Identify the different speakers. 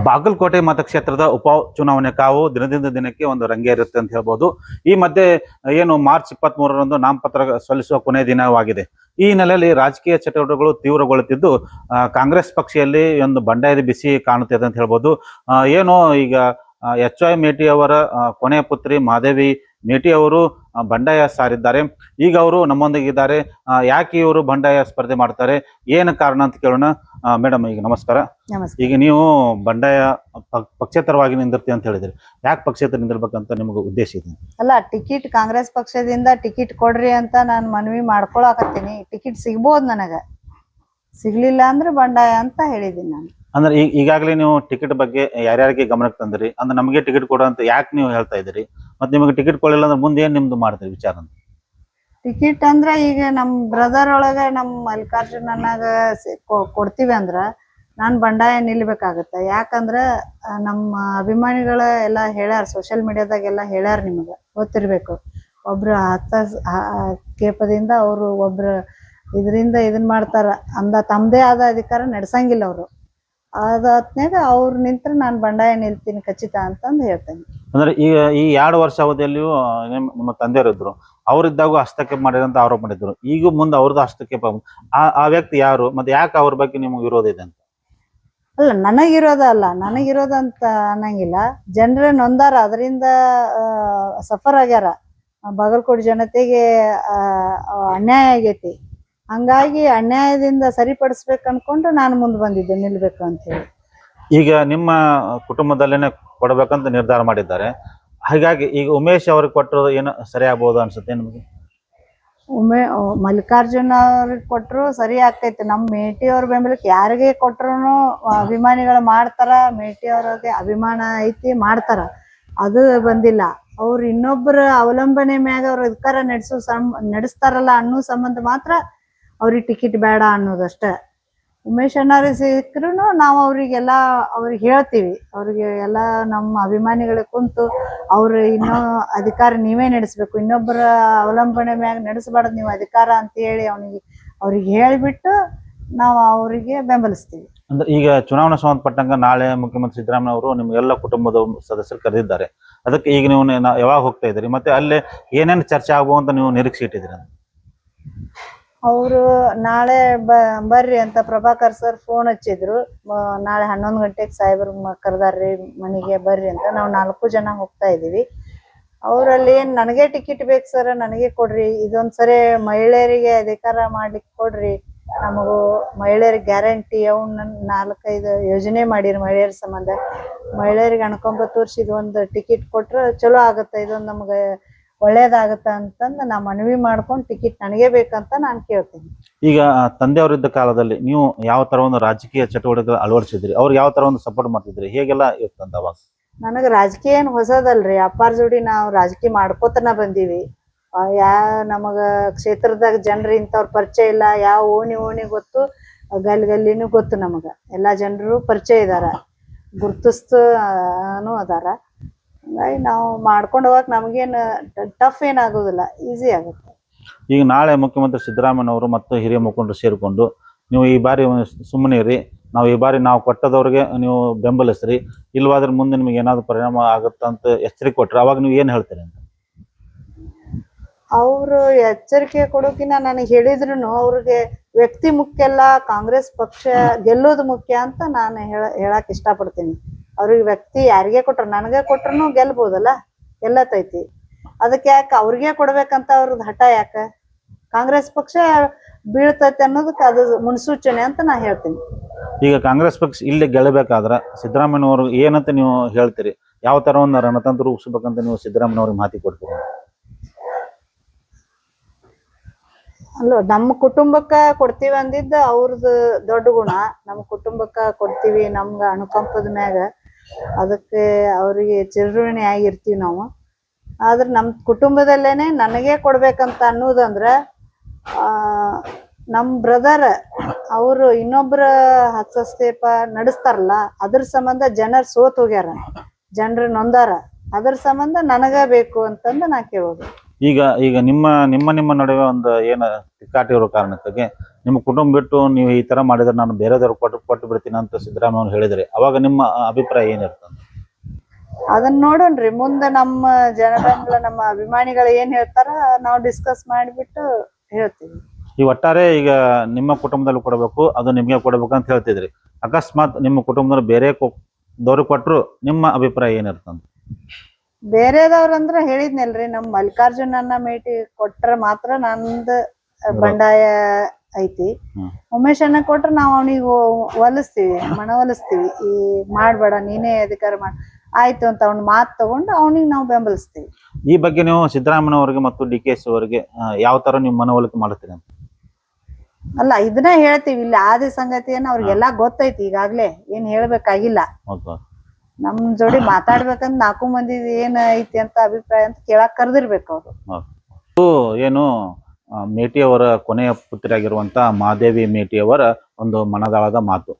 Speaker 1: ಬಾಗಲಕೋಟೆ ಮತಕ್ಷೇತ್ರದ ಉಪ ಚುನಾವಣೆ ಕಾವು ದಿನದಿಂದ ದಿನಕ್ಕೆ ಒಂದು ರಂಗೇರುತ್ತೆ ಅಂತ ಹೇಳ್ಬೋದು. ಈ ಮಧ್ಯೆ ಏನು ಮಾರ್ಚ್ 23ರಂದು ನಾಮಪತ್ರ ಸಲ್ಲಿಸುವ ಕೊನೆಯ ದಿನವಾಗಿದೆ. ಈ ಹಿನ್ನೆಲೆಯಲ್ಲಿ ರಾಜಕೀಯ ಚಟುವಟಿಕೆಗಳು ತೀವ್ರಗೊಳ್ಳುತ್ತಿದ್ದು ಕಾಂಗ್ರೆಸ್ ಪಕ್ಷದಲ್ಲಿ ಒಂದು ಬಂಡಾಯದ ಬಿಸಿ ಕಾಣುತ್ತಿದೆ ಅಂತ ಹೇಳ್ಬೋದು. ಏನು ಈಗ HY ಮೇಟಿ ಅವರ ಕೊನೆಯ ಪುತ್ರಿ ಮಾದೇವಿ ಮೇಟಿ ಅವರು ಬಂಡಾಯ ಸಾರಿದ್ದಾರೆ. ಈಗ ಅವರು ನಮ್ಮೊಂದಿಗಿದ್ದಾರೆ. ಯಾಕೆ ಇವರು ಬಂಡಾಯ ಸ್ಪರ್ಧೆ ಮಾಡ್ತಾರೆ, ಏನು ಕಾರಣ ಅಂತ ಕೇಳೋಣ. ಮೇಡಮ್, ಈಗ ನಮಸ್ಕಾರ. ಈಗ ನೀವು ಬಂಡಾಯ ಪಕ್ಷೇತರವಾಗಿ ನಿಂದಿರ್ತೀವಿ ಅಂತ ಹೇಳಿದ್ರಿ. ಯಾಕೆ ಪಕ್ಷೇತರ ನಿಂದಿರ್ಬೇಕಂತ ನಿಮ್ಗೆ ಉದ್ದೇಶ ಇದೆ?
Speaker 2: ಅಲ್ಲ, ಟಿಕೆಟ್ ಕಾಂಗ್ರೆಸ್ ಪಕ್ಷದಿಂದ ಟಿಕೆಟ್ ಕೊಡ್ರಿ ಅಂತ ನಾನು ಮನವಿ ಮಾಡ್ಕೊಳಕತ್ತೀನಿ. ಟಿಕೆಟ್ ಸಿಗ್ಬೋದು, ನನಗ ಸಿಗ್ಲಿಲ್ಲ ಅಂದ್ರೆ ಬಂಡಾಯ ಅಂತ ಹೇಳಿದೀನಿ ನಾನು.
Speaker 1: ಅಂದ್ರೆ ಈಗಾಗಲೇ ನೀವು ಟಿಕೆಟ್ ಬಗ್ಗೆ ಯಾರ್ಯಾರಿಗೆ ಗಮನಕ್ಕೆ ತಂದ್ರಿ, ಅಂದ್ರೆ ನಮಗೆ ಟಿಕೆಟ್ ಕೊಡು ಅಂತ ಯಾಕೆ ನೀವು ಹೇಳ್ತಾ ಇದ್ದೀರಿ? ಮತ್ತೆ ನಿಮಗೆ ಟಿಕೆಟ್ ಕೊಡಲಿಲ್ಲ ಅಂದ್ರೆ ಮುಂದೆ ಏನ್ ನಿಮ್ದು ಮಾಡ್ತೀರಿ ವಿಚಾರ?
Speaker 2: ಟಿಕೆಟ್ ಅಂದ್ರ ಈಗ ನಮ್ ಬ್ರದರ್ ಒಳಗ ನಮ್ ಮಲ್ಲಿಕಾರ್ಜುನ್ ಅನ್ನಾಗ ಕೊಡ್ತೀವಿ ಅಂದ್ರ ನಾನ್ ಬಂಡಾಯ ನಿಲ್ಬೇಕಾಗತ್ತ. ಯಾಕಂದ್ರ ನಮ್ಮ ಅಭಿಮಾನಿಗಳ ಎಲ್ಲಾ ಹೇಳ್ಯಾರ, ಸೋಷಿಯಲ್ ಮೀಡಿಯಾದಾಗೆಲ್ಲ ಹೇಳ್ಯಾರ, ನಿಮಗ ಗೊತ್ತಿರ್ಬೇಕು. ಒಬ್ರು ಕೇಪದಿಂದ ಅವರು ಒಬ್ರು ಇದರಿಂದ ಇದನ್ ಮಾಡ್ತಾರ ಅಂದ ತಮ್ಮದೇ ಆದ ಅಧಿಕಾರ ನಡೆಸಂಗಿಲ್ಲ ಅವರು. ಅದಾದ್ಮೇಲೆ ಅವ್ರು ನಿಂತ್ರೆ ನಾನು ಬಂಡಾಯ ನಿಲ್ತೀನಿ ಖಚಿತ ಅಂತಂದು ಹೇಳ್ತೇನೆ.
Speaker 1: ಅಂದ್ರೆ ಈಗ ಈ 2 ವರ್ಷ ಅವಧಿಯಲ್ಲಿಯೂ ನಿಮ್ಮ ತಂದೆಯವರು ಇದ್ರು, ಅವರಿದ್ದಾಗ ಹಸ್ತಕ್ಷೇಪ ಮಾಡಿದಂತ ಆರೋಪ ಮಾಡಿದ್ರು. ಈಗ ಮುಂದೆ ಅವ್ರದ್ದು ಹಸ್ತಕ್ಷೇಪ, ಆ ವ್ಯಕ್ತಿ ಯಾರು ಮತ್ತೆ ಯಾಕೆ ಅವ್ರ ಬಗ್ಗೆ ನಿಮ್ಗೆ ವಿರೋಧ ಇದೆ ಅಂತ?
Speaker 2: ಅಲ್ಲ, ನನಗಿರೋದ ಅಲ್ಲ, ನನಗಿರೋದಂತ ಅನ್ನಂಗಿಲ್ಲ. ಜನರ ನೊಂದಾರ, ಅದರಿಂದ ಸಫರ್ ಆಗ್ಯಾರ. ಬಾಗಲಕೋಟೆ ಜನತೆಗೆ ಅನ್ಯಾಯ ಆಗೈತಿ. ಹಂಗಾಗಿ ಅನ್ಯಾಯದಿಂದ ಸರಿಪಡಿಸ್ಬೇಕು ಅನ್ಕೊಂಡು ನಾನು ಮುಂದೆ ಬಂದಿದ್ದೆ, ನಿಲ್ಬೇಕು ಅಂತ ಹೇಳಿ.
Speaker 1: ಈಗ ನಿಮ್ಮ ಕುಟುಂಬದಲ್ಲೇನೆ ಕೊಡ್ಬೇಕಂತ ನಿರ್ಧಾರ ಮಾಡಿದ್ದಾರೆ. ಹಾಗಾಗಿ ಈಗ ಉಮೇಶ್ ಅವ್ರಿಗೆ ಕೊಟ್ಟರು ಏನು ಸರಿ ಆಗ್ಬೋದು ಅನ್ಸುತ್ತೆ ನಿಮಗೆ?
Speaker 2: ಮಲ್ಲಿಕಾರ್ಜುನ್ ಅವ್ರಿಗೆ ಕೊಟ್ಟರು ಸರಿ ಆಗ್ತೈತಿ. ನಮ್ಮ ಮೇಟಿ ಅವ್ರ ಬೆಂಬಲಕ್ಕೆ ಯಾರಿಗೆ ಕೊಟ್ರು ಅಭಿಮಾನಿಗಳು ಮಾಡ್ತಾರ. ಮೇಟಿ ಅವ್ರಿಗೆ ಅಭಿಮಾನ ಐತಿ, ಮಾಡ್ತಾರ. ಅದು ಬಂದಿಲ್ಲ. ಅವ್ರು ಇನ್ನೊಬ್ಬರ ಅವಲಂಬನೆ ಮ್ಯಾಗ ಅವ್ರ ಅಧಿಕಾರ ನಡೆಸ್ತಾರಲ್ಲ ಅನ್ನೋ ಸಂಬಂಧ ಮಾತ್ರ ಅವ್ರಿಗೆ ಟಿಕೆಟ್ ಬೇಡ ಅನ್ನೋದಷ್ಟ. ಉಮೇಶ್ ಅಣ್ಣವ್ರಿಗೆ ಸಿಕ್ಕರು ನಾವು ಅವ್ರಿಗೆ ಹೇಳ್ತೀವಿ. ಅವ್ರಿಗೆ ಎಲ್ಲ ನಮ್ಮ ಅಭಿಮಾನಿಗಳಿಗೆ ಕುಂತು ಅವ್ರು ಇನ್ನೂ ಅಧಿಕಾರ ನೀವೇ ನಡೆಸ್ಬೇಕು, ಇನ್ನೊಬ್ಬರ ಅವಲಂಬನೆ ಮ್ಯಾಗ ನಡೆಸಬಾರ್ದು ನೀವು ಅಧಿಕಾರ ಅಂತ ಹೇಳಿ ಅವ್ರಿಗೆ ಹೇಳಿಬಿಟ್ಟು ನಾವು ಅವರಿಗೆ ಬೆಂಬಲಿಸ್ತೀವಿ.
Speaker 1: ಅಂದ್ರೆ ಈಗ ಚುನಾವಣಾ ಸಂಬಂಧಪಟ್ಟಂಗ ನಾಳೆ ಮುಖ್ಯಮಂತ್ರಿ ಸಿದ್ದರಾಮಯ್ಯ ಅವರು ನಿಮ್ಗೆಲ್ಲ ಕುಟುಂಬದ ಸದಸ್ಯರು ಕರೆದಿದ್ದಾರೆ. ಅದಕ್ಕೆ ಈಗ ನೀವು ಯಾವಾಗ ಹೋಗ್ತಾ ಇದ್ದೀರಿ, ಮತ್ತೆ ಅಲ್ಲೇ ಏನೇನು ಚರ್ಚೆ ಆಗ್ಬೋದು ನೀವು ನಿರೀಕ್ಷೆ ಇಟ್ಟಿದ್ದೀರಿ?
Speaker 2: ಅವರು ನಾಳೆ ಬರ್ರಿ ಅಂತ ಪ್ರಭಾಕರ್ ಸರ್ ಫೋನ್ ಹಚ್ಚಿದ್ರು. ನಾಳೆ 11 ಗಂಟೆಗೆ ಸಾಹೇಬ್ರು ಕರೆದಾರ್ರಿ ಮನೆಗೆ ಬರ್ರಿ ಅಂತ. ನಾವು 4 ಜನ ಹೋಗ್ತಾ ಇದೀವಿ. ಅವರಲ್ಲಿ ನನಗೆ ಟಿಕೆಟ್ ಬೇಕು ಸರ್, ನನಗೆ ಕೊಡ್ರಿ, ಇದೊಂದ್ಸರಿ ಮಹಿಳೆಯರಿಗೆ ಅಧಿಕಾರ ಮಾಡ್ಲಿಕ್ಕೆ ಕೊಡ್ರಿ, ನಮಗೂ ಮಹಿಳೆಯರಿಗೆ ಗ್ಯಾರಂಟಿ ಅವನ್ನ 4-5 ಯೋಜನೆ ಮಾಡಿರಿ ಮಹಿಳೆಯರ ಸಂಬಂಧ. ಮಹಿಳೆಯರಿಗೆ ಅಣ್ಕೊಂಬ ತೋರಿಸಿ ಇದೊಂದು ಟಿಕೆಟ್ ಕೊಟ್ರೆ ಚಲೋ ಆಗತ್ತ, ಇದೊಂದು ನಮ್ಗೆ ಒಳ್ಳೇದಾಗತ್ತ ಅಂತಂದು ನಾ ಮನವಿ ಮಾಡ್ಕೊಂಡು ಟಿಕೆಟ್ ನನಗೆ ಬೇಕಂತ ನಾನು ಕೇಳ್ತೀನಿ.
Speaker 1: ಈಗ ತಂದೆಯವರಿದ್ದ ಕಾಲದಲ್ಲಿ ನೀವು ಯಾವ ತರ ಒಂದು ರಾಜಕೀಯ ಚಟುವಟಿಕೆ ಅಳವಡಿಸಿದ್ರಿ, ಅವ್ರು ಯಾವ ತರ ಒಂದು ಸಪೋರ್ಟ್ ಮಾಡ್ತಿದ್ರಿ, ಹೇಗೆಲ್ಲ ಇರ್ತಂತ ಅವಾಗ?
Speaker 2: ನನಗೆ ರಾಜಕೀಯ ಏನು ಹೊಸದಲ್ರಿ. ಅಪ್ಪಾರ ಜೋಡಿ ನಾವು ರಾಜಕೀಯ ಮಾಡ್ಕೋತನ ಬಂದೀವಿ. ನಮಗ ಕ್ಷೇತ್ರದಾಗ ಜನರು ಇಂಥವ್ರ ಪರಿಚಯ ಇಲ್ಲ. ಯಾವ ಓಣಿ ಗೊತ್ತು, ಗಲ್ಲಿನೂ ಗೊತ್ತು. ನಮಗ ಎಲ್ಲಾ ಜನರು ಪರಿಚಯ ಇದಾರ, ಗುರ್ತಿಸ್ತಾನು ಅದಾರ. ಹಂಗಾಗಿ ನಾವು ಮಾಡ್ಕೊಂಡು ಹೋಗಕ್ ನಮಗೇನು ಟಫ್ ಏನಾಗೋದಿಲ್ಲ, ಈಸಿ ಆಗುತ್ತೆ.
Speaker 1: ಈಗ ನಾಳೆ ಮುಖ್ಯಮಂತ್ರಿ ಸಿದ್ದರಾಮಯ್ಯನವರು ಮತ್ತು ಹಿರಿಯ ಮುಖಂಡರು ಸೇರಿಕೊಂಡು ನೀವು ಈ ಬಾರಿ ಸುಮ್ಮನೆ ಇರಿ, ಈ ಬಾರಿ ನಾವು ಕೊಟ್ಟದವ್ರಿಗೆ ನೀವು ಬೆಂಬಲಿಸ್ರಿ, ಇಲ್ವಾದ್ರೆ ಮುಂದೆ ನಿಮಗೆ ಏನಾದ್ರು ಪರಿಣಾಮ ಆಗುತ್ತಂತ ಎಚ್ಚರಿಕೆ ಕೊಟ್ರೆ ಅವಾಗ ನೀವು ಏನು ಹೇಳ್ತೀರಿ ಅಂತ?
Speaker 2: ಅವರು ಎಚ್ಚರಿಕೆ ಕೊಡೋಕಿನ ನನಗೆ ಹೇಳಿದ್ರು ಅವ್ರಿಗೆ ವ್ಯಕ್ತಿ ಮುಖ್ಯ ಅಲ್ಲ, ಕಾಂಗ್ರೆಸ್ ಪಕ್ಷ ಗೆಲ್ಲೋದು ಮುಖ್ಯ ಅಂತ ನಾನು ಹೇಳಕ್ ಇಷ್ಟಪಡ್ತೀನಿ. ಅವ್ರಿಗೆ ವ್ಯಕ್ತಿ ಯಾರಿಗೆ ಕೊಟ್ರು, ನನಗೆ ಕೊಟ್ರು ಗೆಲ್ಬೋದಲ್ಲ, ಗೆಲ್ಲತೈತಿ. ಅದಕ್ಕೆ ಯಾಕೆ ಅವ್ರಿಗೆ ಕೊಡ್ಬೇಕಂತ ಅವ್ರದ್ದು ಹಠ ಯಾಕೆ? ಕಾಂಗ್ರೆಸ್ ಪಕ್ಷ ಬೀಳ್ತೈತಿ ಅನ್ನೋದಕ್ಕೆ ಅದು ಮುನ್ಸೂಚನೆ ಅಂತ ನಾ ಹೇಳ್ತೀನಿ.
Speaker 1: ಈಗ ಕಾಂಗ್ರೆಸ್ ಪಕ್ಷ ಇಲ್ಲಿ ಗೆಲ್ಲಬೇಕಾದ್ರೆ ಸಿದ್ದರಾಮಯ್ಯನವರು ಏನಂತ ನೀವು ಹೇಳ್ತೀರಿ? ಯಾವ ತರ ಒಂದು ರಣತಂತ್ರ ರೂಪಿಸ್ಬೇಕಂತ ನೀವು ಸಿದ್ದರಾಮಯ್ಯವ್ರಿಗೆ ಮಾತಿ ಕೊಡ್ತೀರಿ?
Speaker 2: ಅಲ್ಲ, ನಮ್ಮ ಕುಟುಂಬಕ್ಕ ಕೊಡ್ತೀವಿ ಅಂದಿದ್ದ ಅವ್ರದ್ದು ದೊಡ್ಡ ಗುಣ. ನಮ್ಮ ಕುಟುಂಬಕ್ಕ ಕೊಡ್ತೀವಿ, ನಮ್ಗ ಅನುಕಂಪದ ಮ್ಯಾಗ, ಅದಕ್ಕೆ ಅವ್ರಿಗೆ ಚಿರಋಣಿ ಆಗಿರ್ತೀವಿ ನಾವು. ಆದ್ರೆ ನಮ್ಮ ಕುಟುಂಬದಲ್ಲೇನೆ ನನಗೆ ಕೊಡ್ಬೇಕಂತ ಅನ್ನೋದಂದ್ರ ನಮ್ಮ ಬ್ರದರ್ ಅವರು ಇನ್ನೊಬ್ರ ಹಸ್ತಕ್ಷೇಪ ನಡೆಸ್ತಾರಲ್ಲ, ಅದ್ರ ಸಂಬಂಧ ಜನರು ಸೋತ್ ಹೋಗ್ಯಾರ, ಜನರು ನೊಂದಾರ. ಅದ್ರ ಸಂಬಂಧ ನನಗ ಬೇಕು ಅಂತಂದು ನಾ ಕೇಳೋದು.
Speaker 1: ಈಗ ನಿಮ್ಮ ನಡುವೆ ಒಂದು ಏನು ತಿಕ್ಕಾಟ ಇರೋ ಕಾರಣಕ್ಕಾಗಿ ನಿಮ್ಮ ಕುಟುಂಬ ಬಿಟ್ಟು ನೀವು ಈ ತರ ಮಾಡಿದ್ರೆ ನಾನು ಬೇರೆದವ್ರು ಕೊಟ್ಟು ಬಿಡ್ತೀನಿ ಅಂತ ಸಿದ್ದರಾಮಯ್ಯ ಅವ್ರು ಹೇಳಿದ್ರೆ ಅವಾಗ ನಿಮ್ಮ ಅಭಿಪ್ರಾಯ ಏನಿರ್ತದೆ?
Speaker 2: ಅದನ್ನ ನೋಡೋಣ್ರಿ ಮುಂದೆ ನಮ್ಮ ಜನಬೆಂಬಲ ನಮ್ಮ ಅಭಿಮಾನಿಗಳು ಏನ್ ಹೇಳ್ತಾರ ನಾವು ಡಿಸ್ಕಸ್ ಮಾಡಿಬಿಟ್ಟು ಹೇಳ್ತೀವಿ.
Speaker 1: ಈ ಒಟ್ಟಾರೆ ಈಗ ನಿಮ್ಮ ಕುಟುಂಬದಲ್ಲಿ ಕೊಡಬೇಕು, ಅದು ನಿಮ್ಗೆ ಕೊಡಬೇಕು ಅಂತ ಹೇಳ್ತಿದ್ರಿ. ಅಕಸ್ಮಾತ್ ನಿಮ್ಮ ಕುಟುಂಬದವ್ರು ಬೇರೆ ದವ್ರು ಕೊಟ್ರು ನಿಮ್ಮ ಅಭಿಪ್ರಾಯ ಏನಿರ್ತದೆ?
Speaker 2: ಬೇರೆದವ್ರಂದ್ರ ಹೇಳಿದ್ನಲ್ರಿ ನಮ್ ಮಲ್ಲಿಕಾರ್ಜುನನ್ನ ಭೇಟಿ ಕೊಟ್ರ ಮಾತ್ರ ನಂದು ಬಂಡಾಯ ಐತಿ. ಉಮೇಶ್ ಅನ್ನ ಕೊಟ್ರ ನಾವ್ ಅವನಿಗೆ ಹೊಲಿಸ್ತೀವಿ, ಮನವೊಲಿಸ್ತೀವಿ. ಈ ಮಾಡ್ಬೇಡ ನೀನೇ ಅಧಿಕಾರ ಮಾಡ ಆಯ್ತು ಅಂತ ಅವ್ನ ಮಾತು ತಗೊಂಡು ಅವನಿಗೆ ನಾವು ಬೆಂಬಲಿಸ್ತೀವಿ.
Speaker 1: ಈ ಬಗ್ಗೆ ನೀವು ಸಿದ್ದರಾಮಯ್ಯ ಅವರಿಗೆ ಮತ್ತು DKS ಅವರಿಗೆ ಯಾವ ತರ ನೀವು ಮನವೊಲಿಕೆ ಮಾಡ್ತೀರಿ ಅಂತ?
Speaker 2: ಅಲ್ಲ ಇದನ್ನ ಹೇಳ್ತೀವಿ, ಇಲ್ಲಿ ಆದಿ ಸಂಗತಿಯನ್ನ ಅವ್ರಿಗೆಲ್ಲಾ ಗೊತ್ತೈತಿ ಈಗಾಗ್ಲೇ, ಏನ್ ಹೇಳ್ಬೇಕಾಗಿಲ್ಲ. ನಮ್ ಜೋಡಿ ಮಾತಾಡ್ಬೇಕಂತ 4 ಮಂದಿ ಏನ್ ಐತಿ ಅಂತ ಅಭಿಪ್ರಾಯ ಅಂತ ಕೇಳಾಕ್ ಕರೆದಿರ್ಬೇಕು ಅವ್ರು.
Speaker 1: ಏನು ಮೇಟಿ ಅವರ ಕೊನೆಯ ಪುತ್ರಿಯಾಗಿರುವಂತ ಮಹಾದೇವಿ ಮೇಟಿ ಅವರ ಒಂದು ಮನದಾಳದ ಮಾತು.